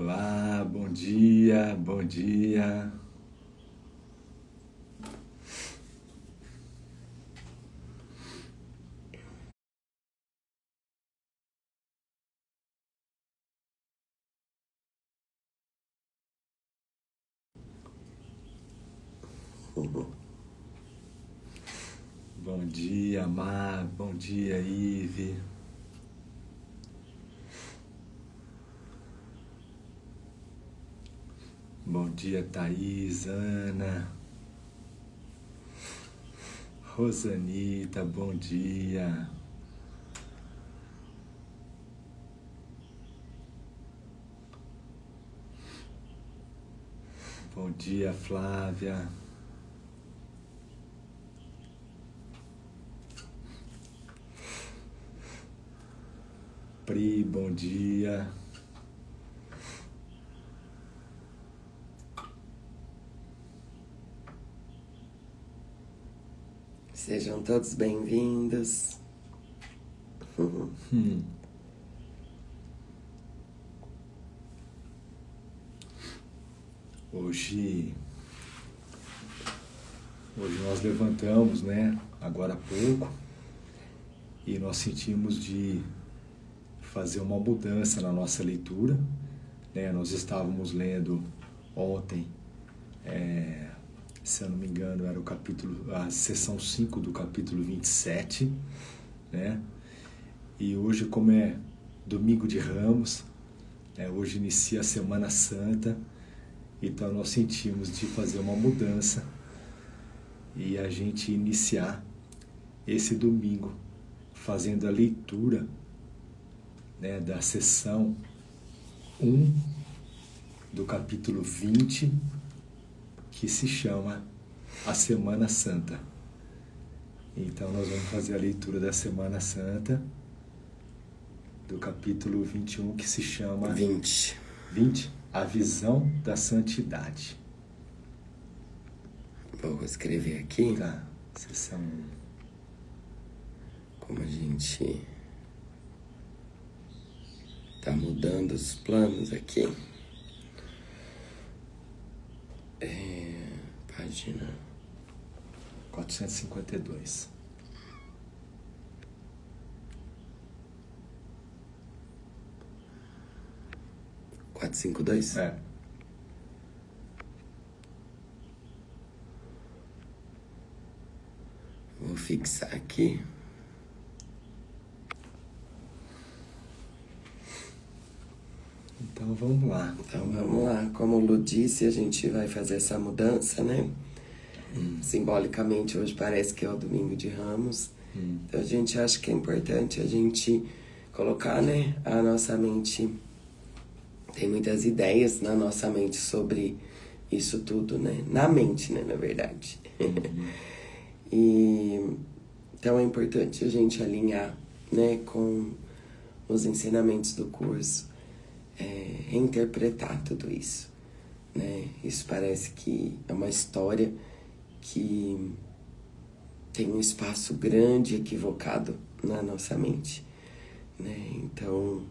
Olá, bom dia, bom dia. Bom dia, Mar, bom dia, Ive. Bom dia, Thaís, Ana. Rosanita, bom dia. Bom dia, Flávia. Pri, bom dia. Sejam todos bem-vindos. Hoje nós levantamos, né, agora há pouco, e nós sentimos de fazer uma mudança na nossa leitura, né? Nós estávamos lendo ontem, se eu não me engano, era a seção 5 do capítulo 27, né? E hoje, como é domingo de Ramos, hoje inicia a Semana Santa, então nós sentimos de fazer uma mudança e a gente iniciar esse domingo fazendo a leitura, né, da seção 1 do capítulo 20, que se chama a Semana Santa. Então nós vamos fazer a leitura da Semana Santa, do capítulo 21, que se chama 20, a visão da santidade. Vou escrever aqui. Tá, seção 1. Como a gente tá mudando os planos aqui. Página 452. quatrocentos e cinquenta e dois. Vou fixar aqui. Então vamos lá. Como o Lu disse, a gente vai fazer essa mudança, né? Simbolicamente, hoje parece que é o domingo de Ramos. Então a gente acha que é importante a gente colocar, né, a nossa mente. Tem muitas ideias na nossa mente sobre isso tudo, né? Na mente, né, na verdade. Então é importante a gente alinhar, né, com os ensinamentos do curso, reinterpretar tudo isso, né? Isso parece que é uma história que tem um espaço grande equivocado na nossa mente, né? Então,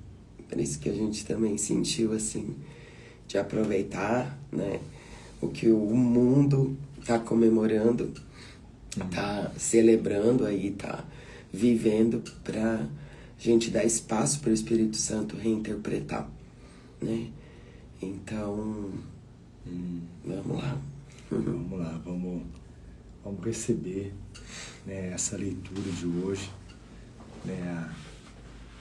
por isso que a gente também sentiu, assim, de aproveitar, né, o que o mundo está comemorando, tá celebrando aí, tá vivendo, para a gente dar espaço para o Espírito Santo reinterpretar, né? Então, vamos lá. Vamos lá, vamos receber, né, essa leitura de hoje, né,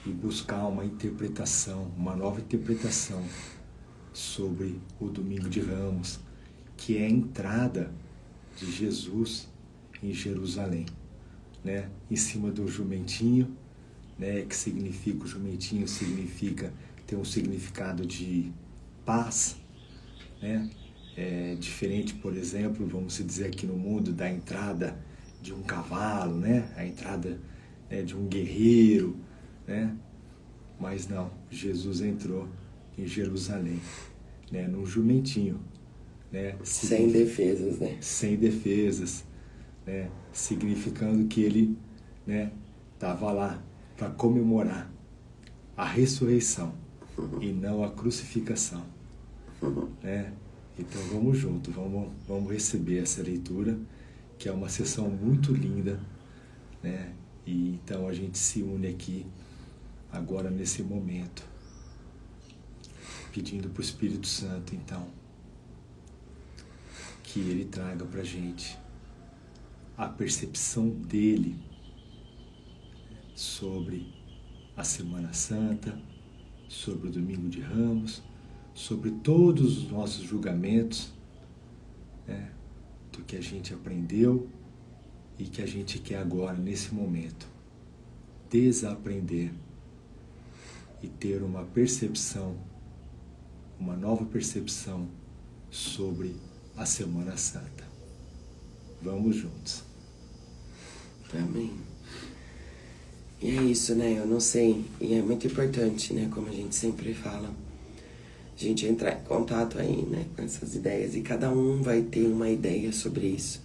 e buscar uma interpretação, uma nova interpretação sobre o Domingo de Ramos, que é a entrada de Jesus em Jerusalém, né, em cima do jumentinho, né, que significa, o jumentinho tem um significado de paz, né? É diferente, por exemplo, vamos dizer aqui no mundo, da entrada de um cavalo, né? A entrada, né, de um guerreiro, né? Mas não, Jesus entrou em Jerusalém, né, num jumentinho, né? Sem defesas, né? Sem defesas, né? Significando que ele, né, estava lá para comemorar a ressurreição e não a crucificação. né? Então vamos junto, vamos receber essa leitura, que é uma sessão muito linda, né? E então a gente se une aqui agora nesse momento, pedindo para o Espírito Santo, então, que ele traga para a gente a percepção dele sobre a Semana Santa, sobre o Domingo de Ramos, sobre todos os nossos julgamentos, né, do que a gente aprendeu e que a gente quer agora, nesse momento, desaprender e ter uma percepção, uma nova percepção sobre a Semana Santa. Vamos juntos. Amém. E é isso, né? Eu não sei, e é muito importante, né? Como a gente sempre fala, a gente entrar em contato aí, né? Com essas ideias, e cada um vai ter uma ideia sobre isso.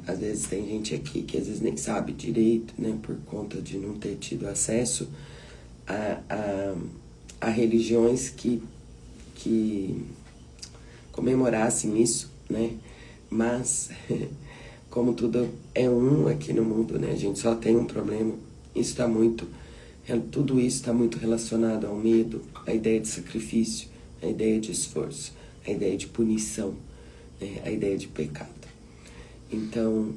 Às vezes tem gente aqui que às vezes nem sabe direito, né? Por conta de não ter tido acesso a religiões que comemorassem isso, né? Mas, como tudo é um aqui no mundo, né? A gente só tem um problema. Isso está muito... Tudo isso está muito relacionado ao medo, à ideia de sacrifício, à ideia de esforço, à ideia de punição, né? À ideia de pecado. Então,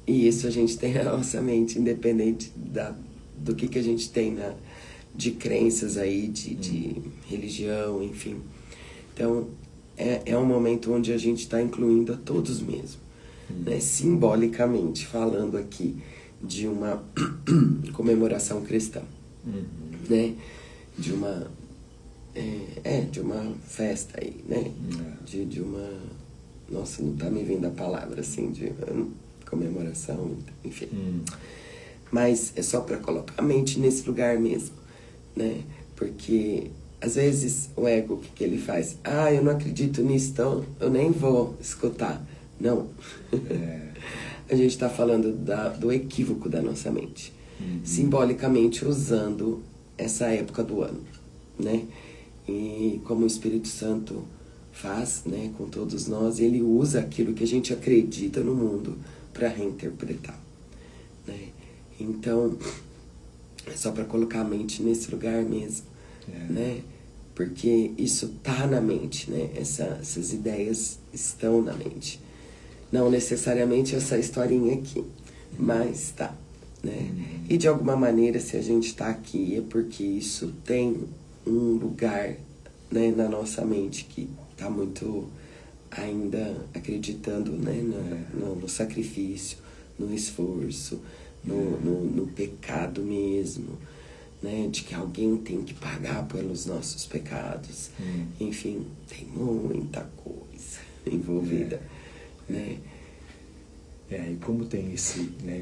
e isso a gente tem na nossa mente, independente do que a gente tem de crenças aí, de religião, enfim. Então, é um momento onde a gente está incluindo a todos mesmo, né? Simbolicamente falando aqui de uma comemoração cristã, né? De uma festa aí, né? De uma... Nossa, não tá me vindo a palavra assim, de comemoração, enfim. Mas é só para colocar a mente nesse lugar mesmo, né? Porque às vezes o ego, o que ele faz? Eu não acredito nisso, então eu nem vou escutar. Não. A gente está falando do equívoco da nossa mente. Simbolicamente usando essa época do ano, né? E como o Espírito Santo faz, né, com todos nós, ele usa aquilo que a gente acredita no mundo para reinterpretar, né? Então, é só para colocar a mente nesse lugar mesmo, né? Porque isso tá na mente, né? Essas ideias estão na mente. Não necessariamente essa historinha aqui, mas tá, né? E de alguma maneira, se a gente tá aqui, é porque isso tem um lugar, né, na nossa mente que tá muito ainda acreditando, né, no sacrifício, no esforço, no pecado mesmo, né, de que alguém tem que pagar pelos nossos pecados. Enfim, tem muita coisa envolvida, né? E como tem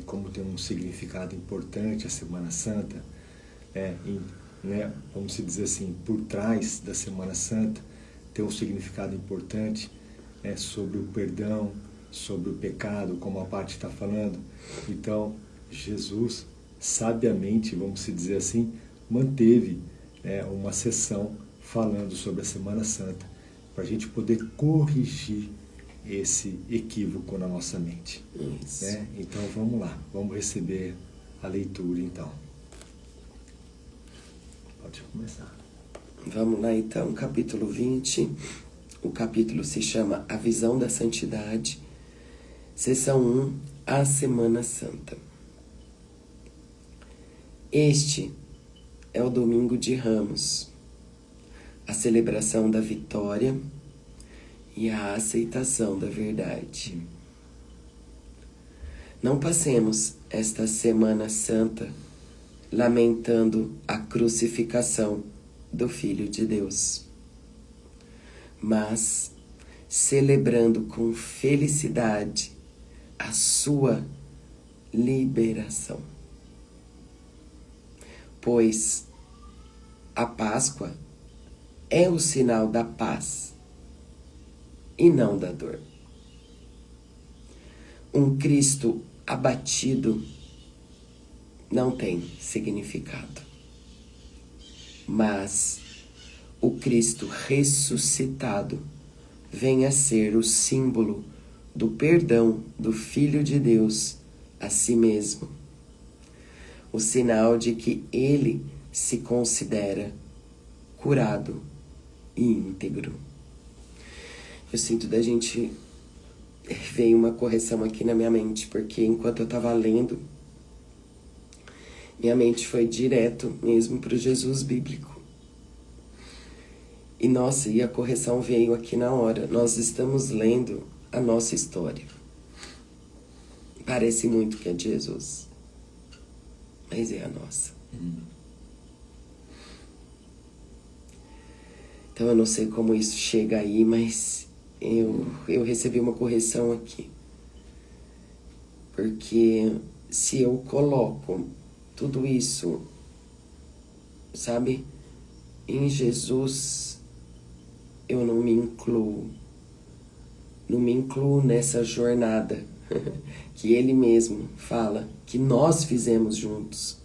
como tem um significado importante a Semana Santa, né, vamos dizer assim, por trás da Semana Santa tem um significado importante, sobre o perdão, sobre o pecado, como a Paty está falando. Então, Jesus, sabiamente, vamos dizer assim, manteve uma sessão falando sobre a Semana Santa, para a gente poder corrigir esse equívoco na nossa mente. Né? Então, vamos lá, vamos receber a leitura, então. Pode começar. Vamos lá, então, capítulo 20. O capítulo se chama A Visão da Santidade, sessão 1, a Semana Santa. Este é o Domingo de Ramos, a celebração da vitória e a aceitação da verdade. Não passemos esta Semana Santa lamentando a crucificação do Filho de Deus, mas celebrando com felicidade a sua liberação. Pois a Páscoa é o sinal da paz e não da dor. Um Cristo abatido não tem significado, mas o Cristo ressuscitado venha a ser o símbolo do perdão do Filho de Deus a si mesmo. O sinal de que ele se considera curado e íntegro. Eu sinto da gente... Veio uma correção aqui na minha mente, porque enquanto eu estava lendo, minha mente foi direto mesmo para o Jesus bíblico. E nossa, e a correção veio aqui na hora. Nós estamos lendo a nossa história. Parece muito que é de Jesus, mas é a nossa. Então eu não sei como isso chega aí, mas eu recebi uma correção aqui. Porque se eu coloco tudo isso, sabe, em Jesus, eu não me incluo. Não me incluo nessa jornada que ele mesmo fala que nós fizemos juntos.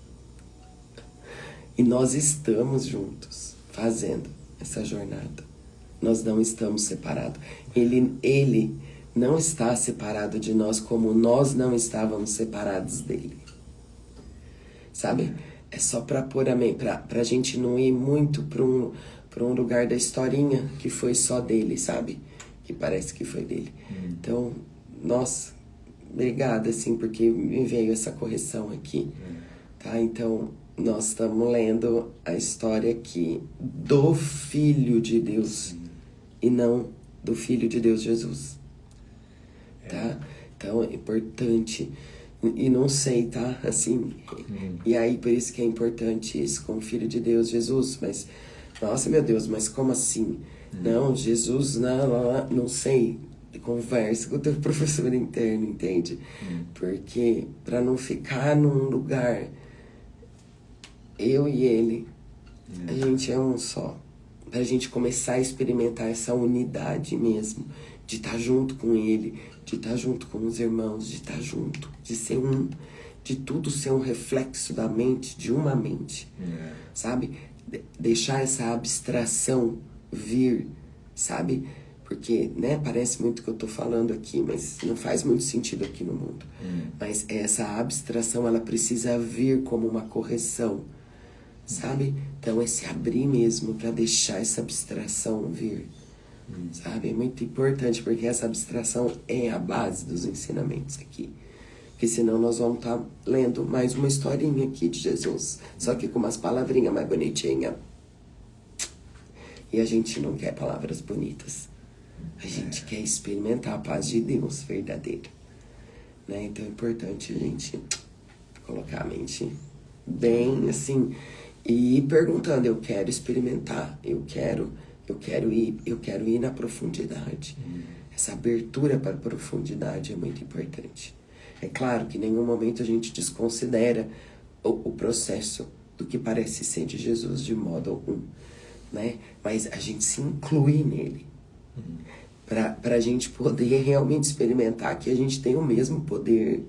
E nós estamos juntos fazendo essa jornada. Nós não estamos separados. Ele não está separado de nós como nós não estávamos separados dele. Sabe? É só pra gente não ir muito pra um lugar da historinha que foi só dele, sabe? Que parece que foi dele. Então, nossa, obrigada, assim, porque me veio essa correção aqui. Tá? Então, nós estamos lendo a história aqui do Filho de Deus e não do Filho de Deus Jesus. Tá? Então, é importante. E não sei, tá? Assim, e aí por isso que é importante isso com o Filho de Deus, Jesus. Mas, nossa, meu Deus, mas como assim? Não, Jesus, não sei. Conversa com o teu professor interno, entende? Porque para não ficar num lugar, eu e ele, a gente é um só. Pra gente começar a experimentar essa unidade mesmo, de estar junto com ele, de estar junto com os irmãos, de estar junto, de ser um, de tudo ser um reflexo da mente, de uma mente, sabe? Deixar essa abstração vir, sabe? Porque, né, parece muito que eu tô falando aqui, mas não faz muito sentido aqui no mundo. Mas essa abstração, ela precisa vir como uma correção, sabe? Então é se abrir mesmo para deixar essa abstração vir, sabe? É muito importante, porque essa abstração é a base dos ensinamentos aqui. Porque senão nós vamos estar lendo mais uma historinha aqui de Jesus, só que com umas palavrinhas mais bonitinhas. E a gente não quer palavras bonitas. A gente quer experimentar a paz de Deus verdadeira, né? Então é importante a gente colocar a mente bem assim e ir perguntando: eu quero experimentar, eu quero ir na profundidade. Essa abertura para a profundidade é muito importante. É claro que em nenhum momento a gente desconsidera o processo do que parece ser de Jesus de modo algum, né? Mas a gente se inclui nele. Para a gente poder realmente experimentar que a gente tem o mesmo poder,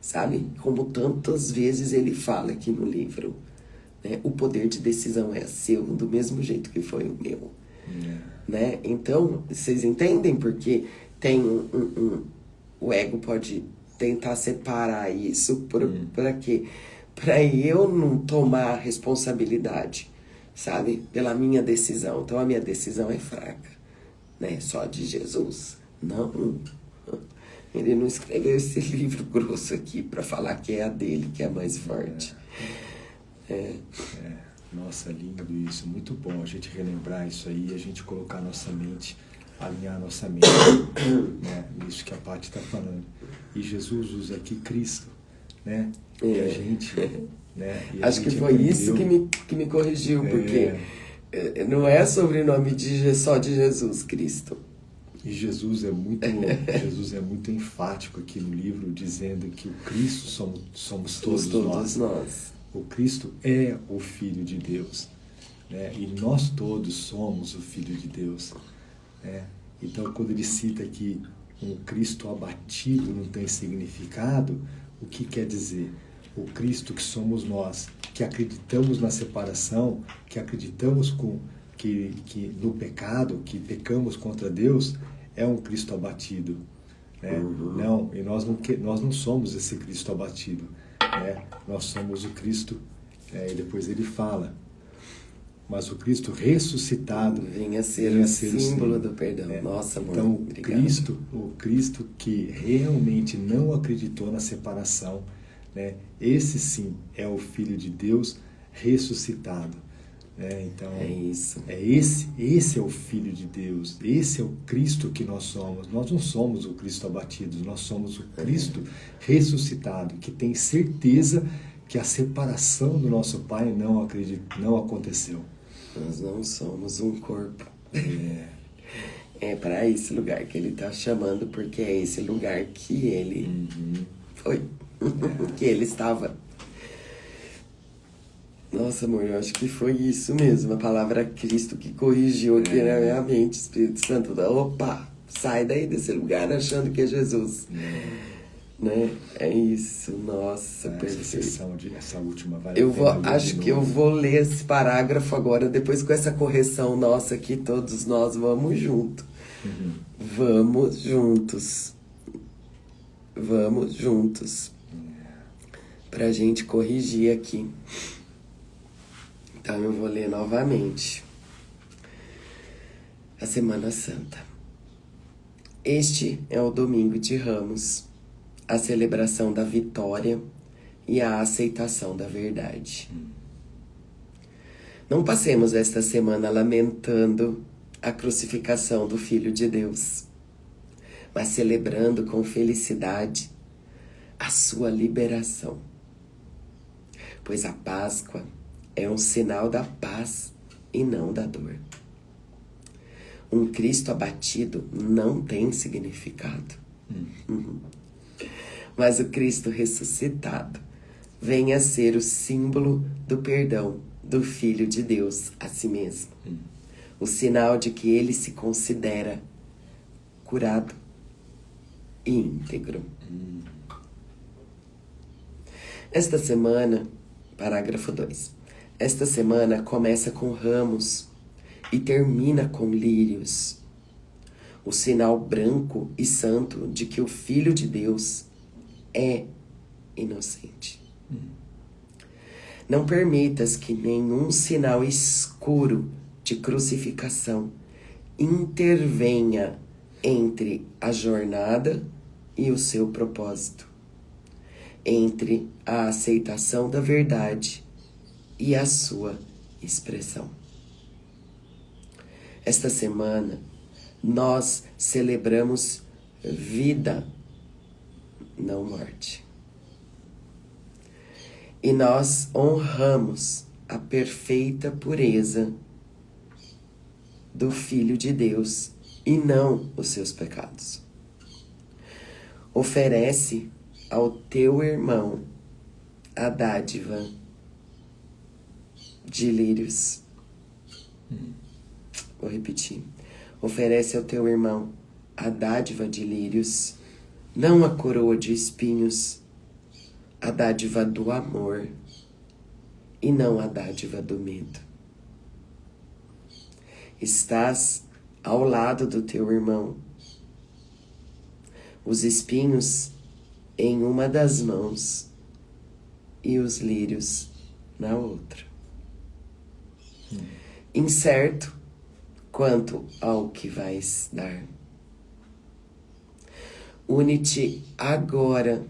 sabe? Como tantas vezes ele fala aqui no livro, né? O poder de decisão é seu, do mesmo jeito que foi o meu. Né? Então, vocês entendem? Porque tem o ego pode tentar separar isso para quê? Para eu não tomar responsabilidade, sabe? Pela minha decisão. Então, a minha decisão é fraca. Né? Só de Jesus. Não. Ele não escreveu esse livro grosso aqui para falar que é a dele, que é a mais forte. Nossa, lindo isso. Muito bom a gente relembrar isso aí, a gente colocar a nossa mente, alinhar a nossa mente, né? Isso que a Paty está falando. E Jesus usa aqui Cristo, né? E a gente... Né? E acho que foi isso que me corrigiu, porque... não é sobrenome só de Jesus Cristo. E Jesus é muito enfático aqui no livro, dizendo que o Cristo somos todos nós. O Cristo é o Filho de Deus, né? E nós todos somos o Filho de Deus, né? Então, quando ele cita que um Cristo abatido não tem significado, o que quer dizer? O Cristo que somos nós, que acreditamos na separação, que acreditamos que no pecado, que pecamos contra Deus, é um Cristo abatido. Né? Não, e nós não somos esse Cristo abatido. Né? Nós somos o Cristo, e depois ele fala, mas o Cristo ressuscitado venha ser o símbolo do perdão. Nossa, amor, então, obrigado. o Cristo que realmente não acreditou na separação, né? Esse sim é o Filho de Deus ressuscitado. Então, é isso. Esse é o Filho de Deus, esse é o Cristo que nós somos. Nós não somos o Cristo abatido, nós somos o Cristo ressuscitado, que tem certeza que a separação do nosso Pai não aconteceu. Nós não somos um corpo. É para esse lugar que ele está chamando, porque é esse lugar que ele foi, que ele estava. Nossa, amor, eu acho que foi isso mesmo, a palavra Cristo que corrigiu aqui na minha mente, Espírito Santo. Opa, sai daí desse lugar achando que é Jesus. Né? É isso, nossa, perfeito. Essa última acho que eu vou ler esse parágrafo agora, depois com essa correção nossa aqui, todos nós vamos junto. Vamos juntos. Vamos juntos. Pra gente corrigir aqui. Então eu vou ler novamente. A Semana Santa. Este é o domingo de Ramos, a celebração da vitória e a aceitação da verdade. Não passemos esta semana lamentando a crucificação do Filho de Deus, mas celebrando com felicidade a sua liberação. Pois a Páscoa é um sinal da paz e não da dor. Um Cristo abatido não tem significado. Mas o Cristo ressuscitado vem a ser o símbolo do perdão do Filho de Deus a si mesmo. O sinal de que ele se considera curado e íntegro. Esta semana, parágrafo 2. Esta semana começa com ramos e termina com lírios. O sinal branco e santo de que o Filho de Deus é inocente. Não permitas que nenhum sinal escuro de crucificação intervenha entre a jornada e o seu propósito, entre a aceitação da verdade e a sua expressão. Esta semana, nós celebramos vida, não morte. E nós honramos a perfeita pureza do Filho de Deus e não os seus pecados. Oferece ao teu irmão a dádiva de lírios. Vou repetir. Oferece ao teu irmão a dádiva de lírios, não a coroa de espinhos, a dádiva do amor e não a dádiva do medo. Estás ao lado do teu irmão, os espinhos em uma das mãos e os lírios na outra. Incerto quanto ao que vais dar. Une-te agora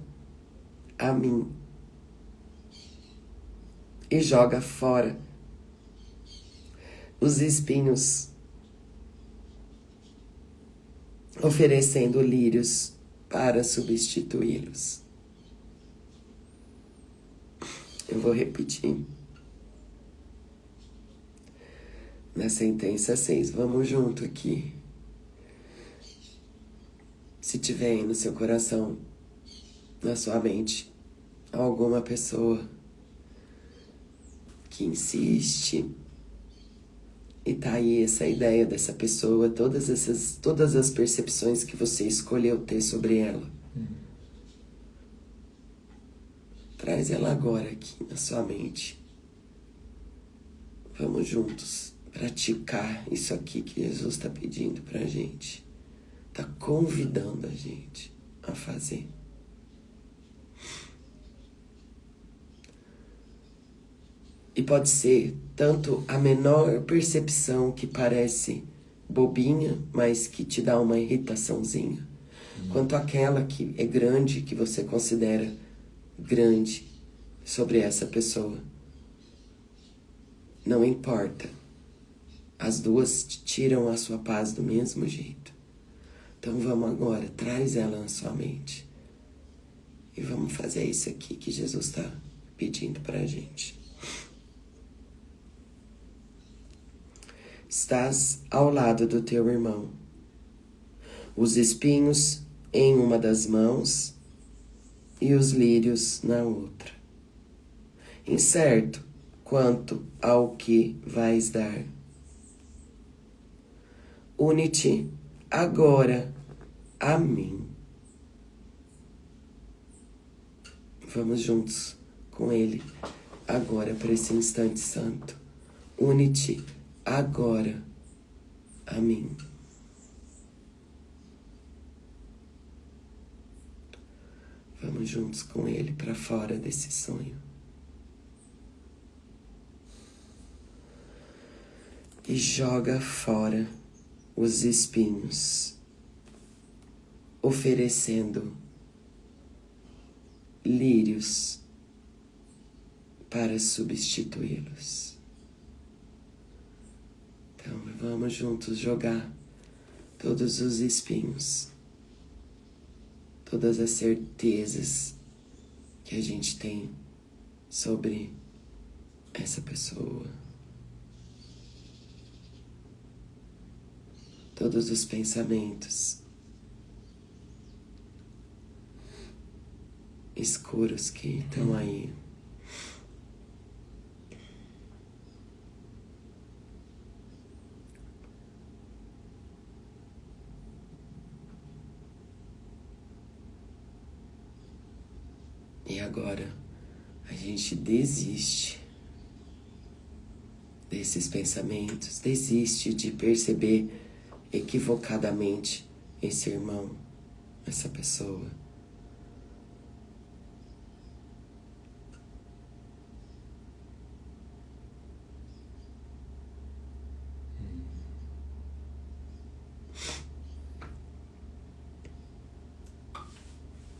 a mim e joga fora os espinhos, oferecendo lírios para substituí-los. Eu vou repetir. Na sentença 6, vamos junto aqui. Se tiver aí no seu coração, na sua mente, alguma pessoa que insiste, e tá aí essa ideia dessa pessoa, todas as percepções que você escolheu ter sobre ela. Traz ela agora aqui na sua mente. Vamos juntos praticar isso aqui que Jesus está pedindo pra gente. Está convidando a gente a fazer. E pode ser tanto a menor percepção que parece bobinha, mas que te dá uma irritaçãozinha, quanto aquela que é grande, que você considera grande sobre essa pessoa. Não importa. As duas tiram a sua paz do mesmo jeito. Então vamos agora, traz ela na sua mente. E vamos fazer isso aqui que Jesus está pedindo pra gente. Estás ao lado do teu irmão, os espinhos em uma das mãos e os lírios na outra. Incerto quanto ao que vais dar. Une-te agora a mim. Vamos juntos com Ele agora para esse instante santo. Une-te agora a mim. Vamos juntos com Ele para fora desse sonho. E joga fora os espinhos, oferecendo lírios para substituí-los. Então vamos juntos jogar todos os espinhos, todas as certezas que a gente tem sobre essa pessoa, todos os pensamentos escuros que estão aí. E agora a gente desiste desses pensamentos, desiste de perceber equivocadamente esse irmão, essa pessoa.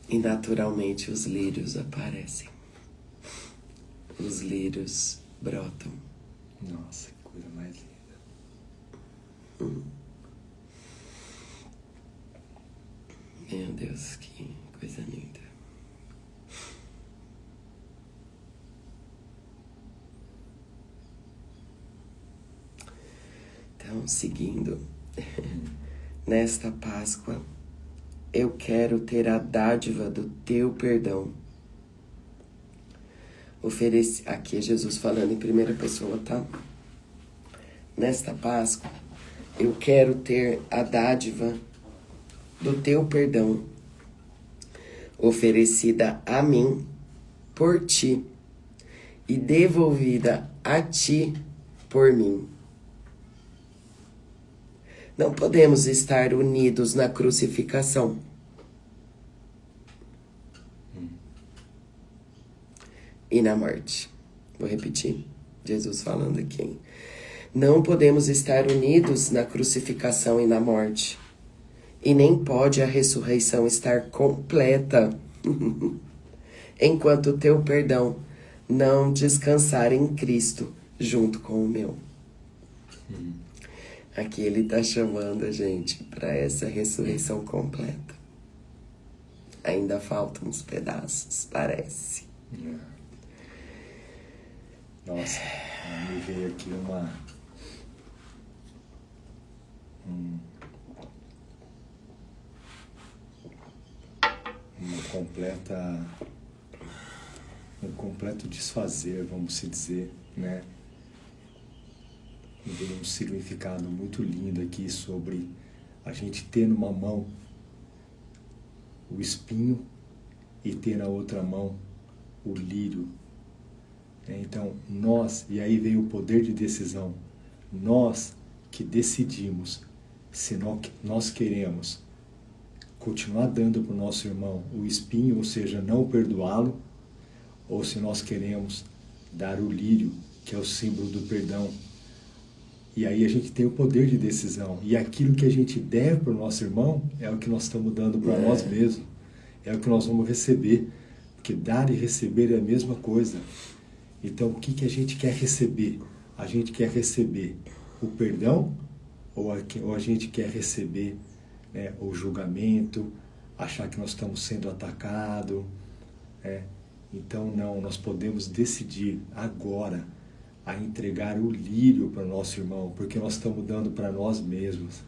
E naturalmente os lírios aparecem. Os lírios brotam. Nossa, que coisa mais linda. Meu Deus, que coisa linda. Então, seguindo, nesta Páscoa, eu quero ter a dádiva do teu perdão. Aqui é Jesus falando em primeira pessoa, tá? Nesta Páscoa, eu quero ter a dádiva do teu perdão, oferecida a mim por ti e devolvida a ti por mim. Não podemos estar unidos na crucificação. E na morte. Vou repetir. Jesus falando aqui. Não podemos estar unidos na crucificação e na morte. E nem pode a ressurreição estar completa enquanto o teu perdão não descansar em Cristo junto com o meu. Aqui ele está chamando a gente para essa ressurreição completa. Ainda faltam uns pedaços, parece. Nossa, me veio aqui uma completa, um completo desfazer, vamos se dizer, né? E tem um significado muito lindo aqui sobre a gente ter numa mão o espinho e ter na outra mão o lírio. Então, e aí vem o poder de decisão. nós que decidimos se nós queremos continuar dando para o nosso irmão o espinho, ou seja, não perdoá-lo, ou se nós queremos dar o lírio, que é o símbolo do perdão. E aí a gente tem o poder de decisão. E aquilo que a gente deve para o nosso irmão é o que nós estamos dando para nós mesmos. É o que nós vamos receber. Porque dar e receber é a mesma coisa. Então, o que a gente quer receber? A gente quer receber o perdão ou a gente quer receber, né, o julgamento, achar que nós estamos sendo atacados? Então, não, nós podemos decidir agora a entregar o lírio para o nosso irmão, porque nós estamos dando para nós mesmos.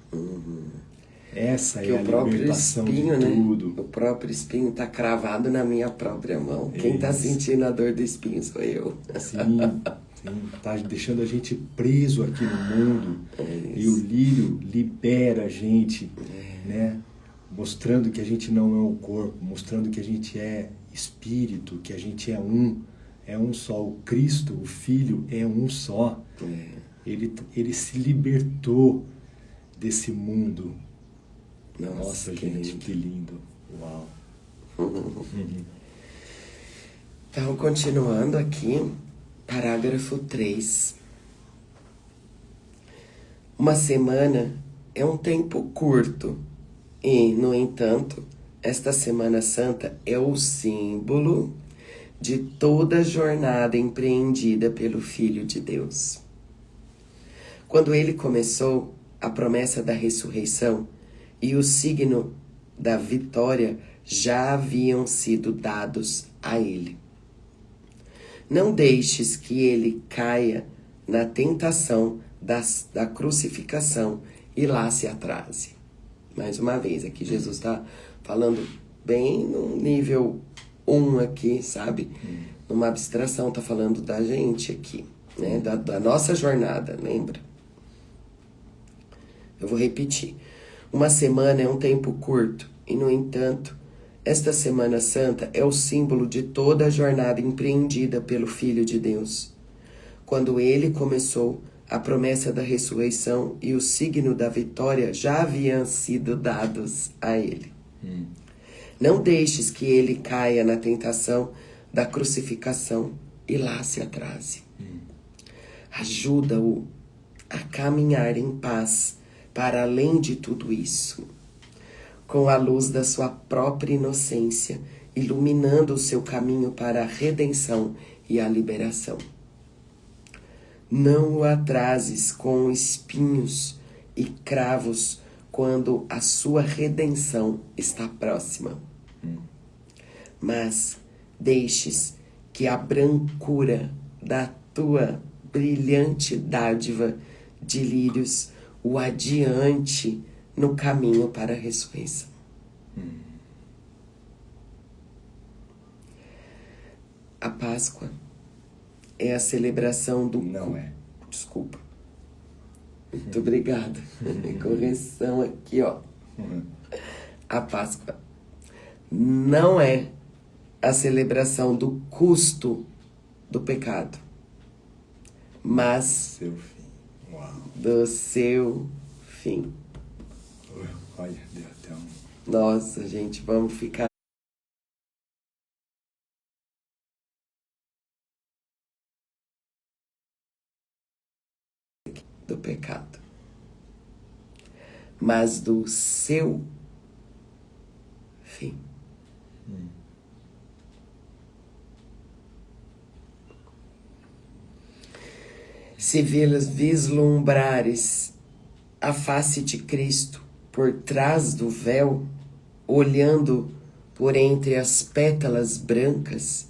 Essa Porque é a libertação espinho, de tudo. né? O próprio espinho está cravado na minha própria mão. Quem está sentindo a dor do espinho sou eu. Sim, está deixando a gente preso aqui no mundo. E o lírio libera a gente, né? Mostrando que a gente não é um corpo, mostrando que a gente é espírito, que a gente é um só. O Cristo, o Filho, é um só. Ele se libertou desse mundo. Nossa, gente, lindo. Que lindo. Uau. Então, continuando aqui, parágrafo 3. Uma semana é um tempo curto e, no entanto, esta Semana Santa é o símbolo de toda a jornada empreendida pelo Filho de Deus. Quando ele começou, a promessa da ressurreição e o signo da vitória já haviam sido dados a ele. Não deixes que ele caia na tentação da crucificação e lá se atrase. Mais uma vez, aqui Jesus está falando bem no nível 1 aqui, sabe? Numa abstração, está falando da gente aqui, né? Da nossa jornada, lembra? Eu vou repetir. Uma semana é um tempo curto e, no entanto, esta Semana Santa é o símbolo de toda a jornada empreendida pelo Filho de Deus. Quando ele começou, a promessa da ressurreição e o signo da vitória já haviam sido dados a ele. Não deixes que ele caia na tentação da crucificação e lá se atrase. Ajuda-o a caminhar em paz para além de tudo isso, com a luz da sua própria inocência, iluminando o seu caminho para a redenção e a liberação. Não o atrases com espinhos e cravos quando a sua redenção está próxima. Mas deixes que a brancura da tua brilhante dádiva de lírios o adiante no caminho para a ressurreição. A Páscoa é a celebração do... Não é. Desculpa. Muito obrigada. Correção aqui, ó. A Páscoa não é a celebração do custo do pecado, mas Seu fim. Uau. do seu fim. Olha, deu até um... Nossa, gente, vamos ficar do pecado, mas do seu fim. Se vislumbrares a face de Cristo por trás do véu, olhando por entre as pétalas brancas,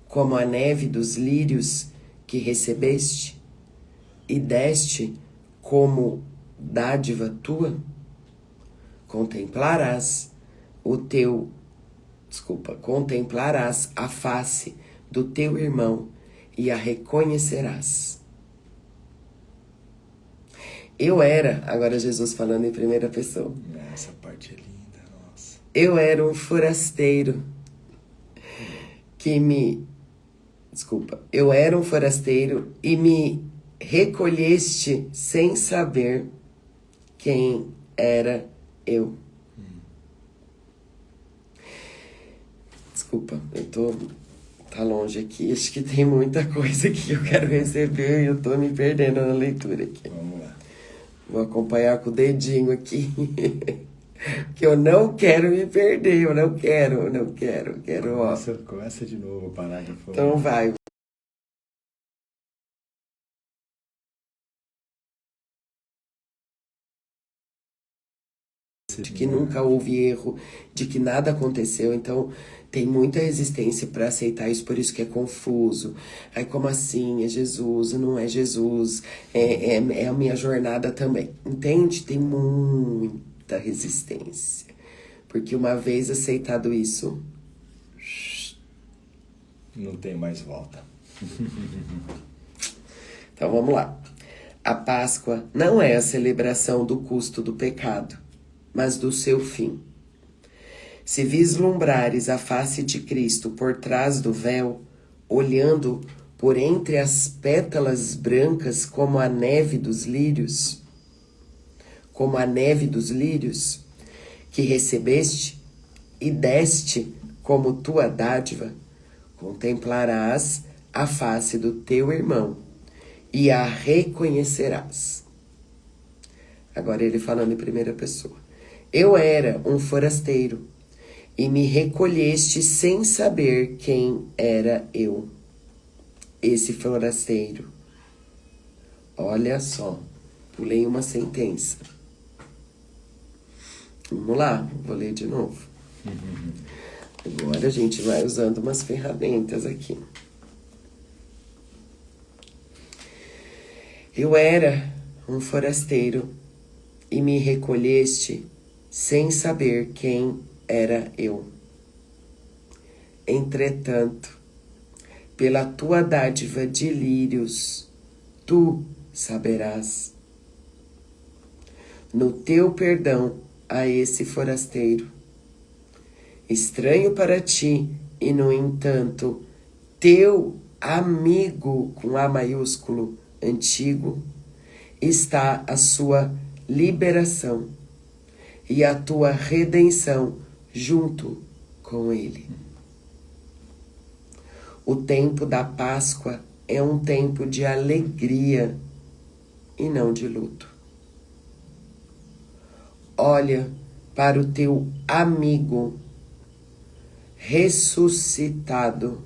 como a neve dos lírios que recebeste e deste como dádiva tua, contemplarás a face do teu irmão e a reconhecerás. Eu era, agora Jesus falando em primeira pessoa. Essa parte é linda, nossa. Eu era um forasteiro eu era um forasteiro e me recolheste sem saber quem era eu. Desculpa, tá longe aqui, acho que tem muita coisa que eu quero receber e eu tô me perdendo na leitura aqui. Vamos lá. Vou acompanhar com o dedinho aqui. Que eu não quero me perder, eu não quero, ó. Começa de novo o parágrafo. Então vai. De que nunca houve erro, de que nada aconteceu, então tem muita resistência para aceitar isso, por isso que é confuso. Aí como assim? É Jesus, não é Jesus, é a minha jornada também. Entende? Tem muita resistência. Porque uma vez aceitado isso, não tem mais volta. Então vamos lá. A Páscoa não é a celebração do custo do pecado, mas do seu fim. Se vislumbrares a face de Cristo por trás do véu, olhando por entre as pétalas brancas como a neve dos lírios, que recebeste e deste como tua dádiva, contemplarás a face do teu irmão e a reconhecerás. Agora ele falando em primeira pessoa. Eu era um forasteiro e me recolheste sem saber quem era eu. Esse forasteiro. Olha só, pulei uma sentença. Vamos lá, vou ler de novo. Agora a gente vai usando umas ferramentas aqui. Eu era um forasteiro e me recolheste sem saber quem era eu. Entretanto, pela tua dádiva de lírios, tu saberás. No teu perdão a esse forasteiro, estranho para ti e, no entanto, teu amigo, com A maiúsculo, antigo, está a sua liberação e a tua redenção junto com ele. O tempo da Páscoa é um tempo de alegria e não de luto. Olha para o teu amigo ressuscitado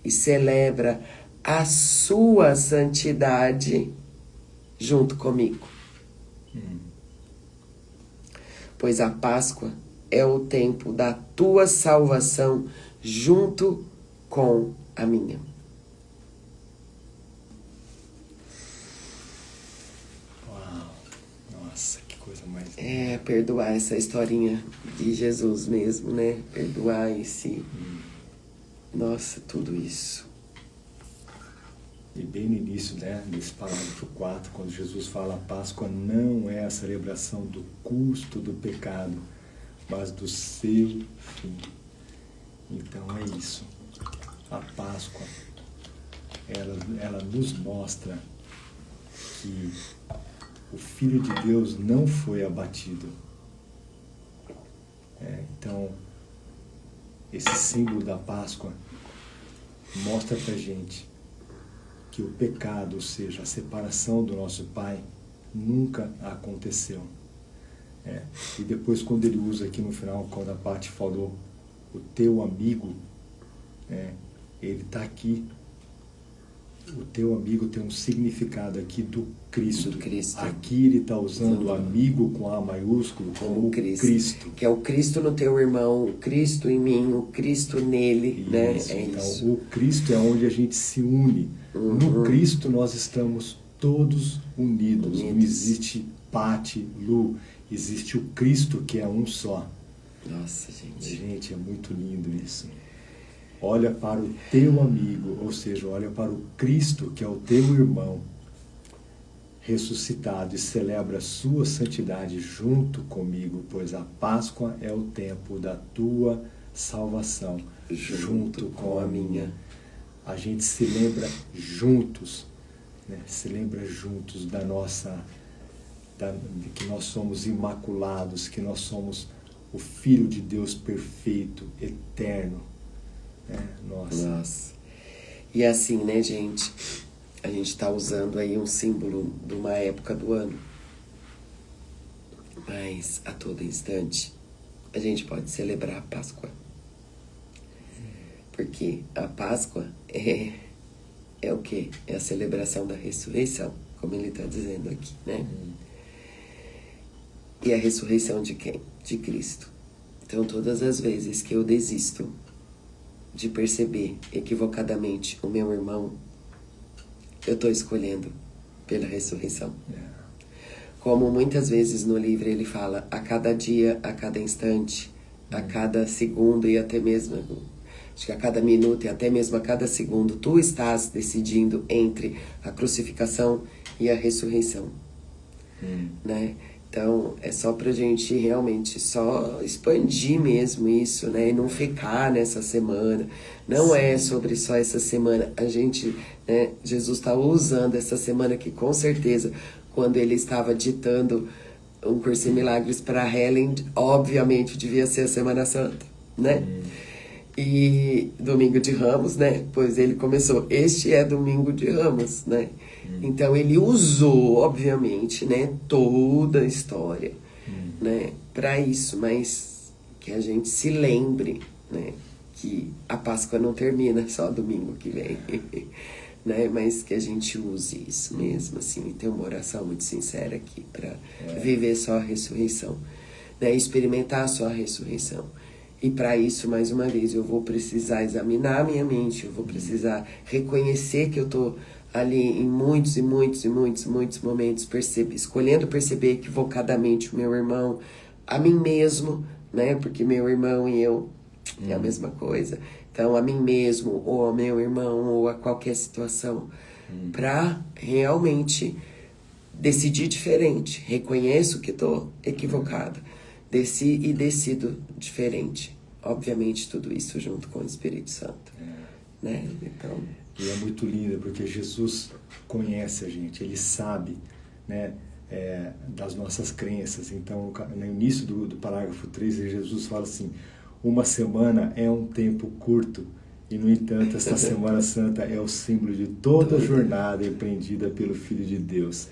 e celebra a sua santidade junto comigo. Pois a Páscoa é o tempo da tua salvação junto com a minha. Uau! Nossa, que coisa mais... Perdoar essa historinha de Jesus mesmo, né? Perdoar esse... Nossa, tudo isso. E bem no início, né, desse parágrafo 4, quando Jesus fala: a Páscoa não é a celebração do custo do pecado, mas do seu fim. Então é isso. A Páscoa, ela nos mostra que o Filho de Deus não foi abatido. Então, esse símbolo da Páscoa mostra pra gente que o pecado, ou seja, a separação do nosso Pai, nunca aconteceu. E depois, quando ele usa aqui no final, quando a parte falou o teu amigo, ele está aqui. O teu amigo tem um significado aqui do Cristo. Aqui ele está usando o amigo com A maiúsculo como Cristo. Que é o Cristo no teu irmão, o Cristo em mim, o Cristo nele. Isso, né? Então, isso. O Cristo é onde a gente se une. No Cristo nós estamos todos unidos. Não existe Pati, Lu. Existe o Cristo que é um só. Nossa, gente. Gente, é muito lindo isso. Olha para o teu amigo, ou seja, olha para o Cristo, que é o teu irmão, ressuscitado, e celebra a sua santidade junto comigo, pois a Páscoa é o tempo da tua salvação, junto com a minha. A gente se lembra juntos né? Celebra juntos da nossa, de que nós somos imaculados, que nós somos o Filho de Deus perfeito, eterno, né? Nossa. E assim, né, gente? A gente tá usando aí um símbolo de uma época do ano. Mas a todo instante a gente pode celebrar a Páscoa. Porque a Páscoa é o quê? É a celebração da ressurreição, como ele está dizendo aqui, né? E a ressurreição de quem? De Cristo. Então, todas as vezes que eu desisto de perceber equivocadamente o meu irmão, eu estou escolhendo pela ressurreição. Como muitas vezes no livro ele fala, a cada dia, a cada instante, a cada segundo e até mesmo, acho que a cada minuto e até mesmo a cada segundo, tu estás decidindo entre a crucificação e a ressurreição. Né? Então, é só pra gente realmente só expandir mesmo isso, né? E não ficar nessa semana. Não é sobre só essa semana. A gente, né? Jesus está usando essa semana que com certeza, quando ele estava ditando um curso em milagres para Helen, obviamente devia ser a Semana Santa, né? E Domingo de Ramos, né? Pois ele começou, este é Domingo de Ramos, né? Então ele usou, obviamente, né, toda a história, né, para isso, mas que a gente se lembre, né, que a Páscoa não termina só domingo que vem, né, mas que a gente use isso mesmo, assim, e ter uma oração muito sincera aqui para viver só a ressurreição, né, experimentar só a ressurreição. E para isso, mais uma vez, eu vou precisar examinar a minha mente, eu vou precisar reconhecer que eu tô ali em muitos momentos escolhendo perceber equivocadamente o meu irmão, a mim mesmo, né? Porque meu irmão e eu é a mesma coisa. Então, a mim mesmo, ou ao meu irmão, ou a qualquer situação, para realmente decidir diferente. Reconheço que estou equivocada. Decido diferente. Obviamente, tudo isso junto com o Espírito Santo. Né? Então... E é muito lindo, porque Jesus conhece a gente, ele sabe, né, das nossas crenças. Então, no início do parágrafo 3, Jesus fala assim, uma semana é um tempo curto, e no entanto, esta Semana Santa é o símbolo de toda a jornada empreendida pelo Filho de Deus.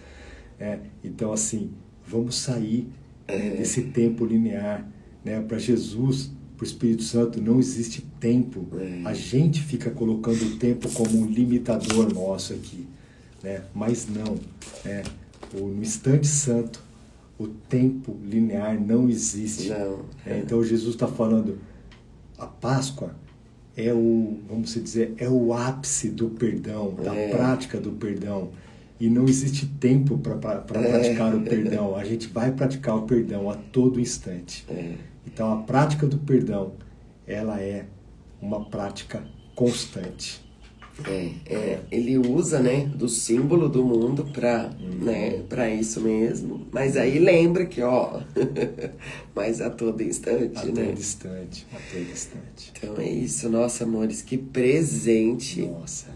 Então, assim, vamos sair desse tempo linear, né, para Jesus. Para o Espírito Santo não existe tempo. A gente fica colocando o tempo como um limitador nosso aqui, né? Mas não. No instante santo, o tempo linear não existe. Não. Então Jesus está falando, a Páscoa vamos dizer, é o ápice do perdão, da prática do perdão. E não existe tempo para praticar o perdão. A gente vai praticar o perdão a todo instante. Então, a prática do perdão, ela é uma prática constante. Ele usa, né, do símbolo do mundo para isso mesmo. Mas aí lembra que, mas a todo instante, a né? Todo instante, a todo instante. Então é isso, nossa, amores, que presente. Nossa,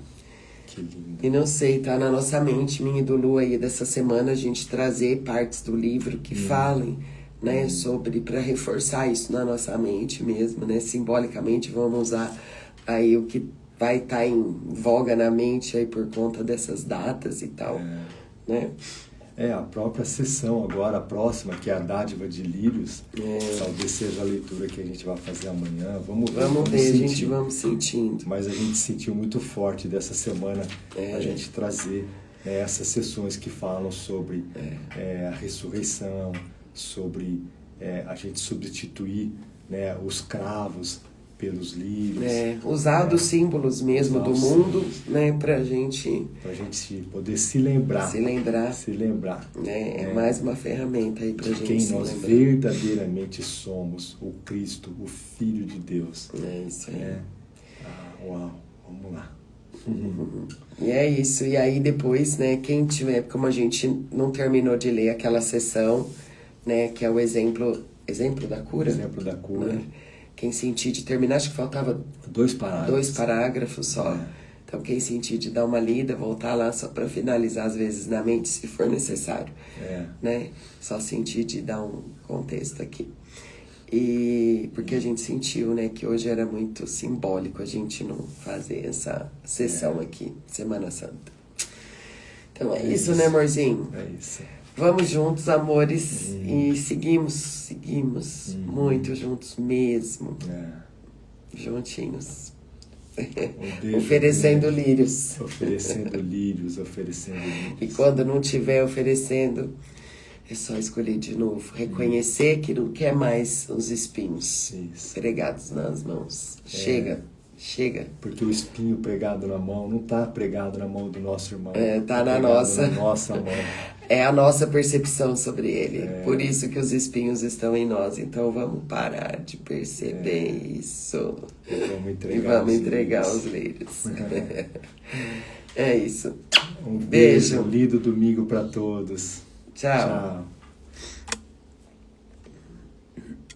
que lindo. E não sei, tá na nossa mente, minha e do Lu aí, dessa semana, a gente trazer partes do livro que falem, né, sobre, para reforçar isso na nossa mente mesmo, né, simbolicamente vamos usar aí o que vai estar em voga na mente aí por conta dessas datas e tal, né. A própria sessão agora, a próxima, que é a dádiva de lírios, talvez seja a leitura que a gente vai fazer amanhã, vamos ver, gente, vamos sentindo. Mas a gente sentiu muito forte dessa semana a gente trazer essas sessões que falam sobre a ressurreição, sobre a gente substituir, né, os cravos pelos lírios. Usar dos símbolos mesmo do mundo, né, pra gente poder se lembrar. Se lembrar. É mais uma ferramenta aí pra gente quem se nós lembrar. verdadeiramente somos, o Cristo, o Filho de Deus. É isso aí. Uau, vamos lá. E é isso, e aí depois, né, quem tiver, como a gente não terminou de ler aquela sessão, né, que é o exemplo da cura. Exemplo da cura. Né? Quem sentir de terminar, acho que faltava 2 parágrafos. 2 parágrafos só. Então, quem sentir de dar uma lida, voltar lá só para finalizar, às vezes, na mente, se for necessário. Né? Só sentir de dar um contexto aqui. E porque a gente sentiu, né, que hoje era muito simbólico a gente não fazer essa sessão aqui, Semana Santa. Então é isso, né, amorzinho? É isso. Vamos juntos, amores, e seguimos muito juntos mesmo. Juntinhos. Oferecendo lírios. Oferecendo lírios. E quando não tiver oferecendo, é só escolher de novo. Reconhecer que não quer mais os espinhos pregados nas mãos. Chega. Porque o espinho pregado na mão não está pregado na mão do nosso irmão. Tá na nossa mão. É a nossa percepção sobre ele. Por isso que os espinhos estão em nós. Então vamos parar de perceber isso. E vamos entregar os lírios. É isso. Um beijo. Lindo domingo para todos. Tchau.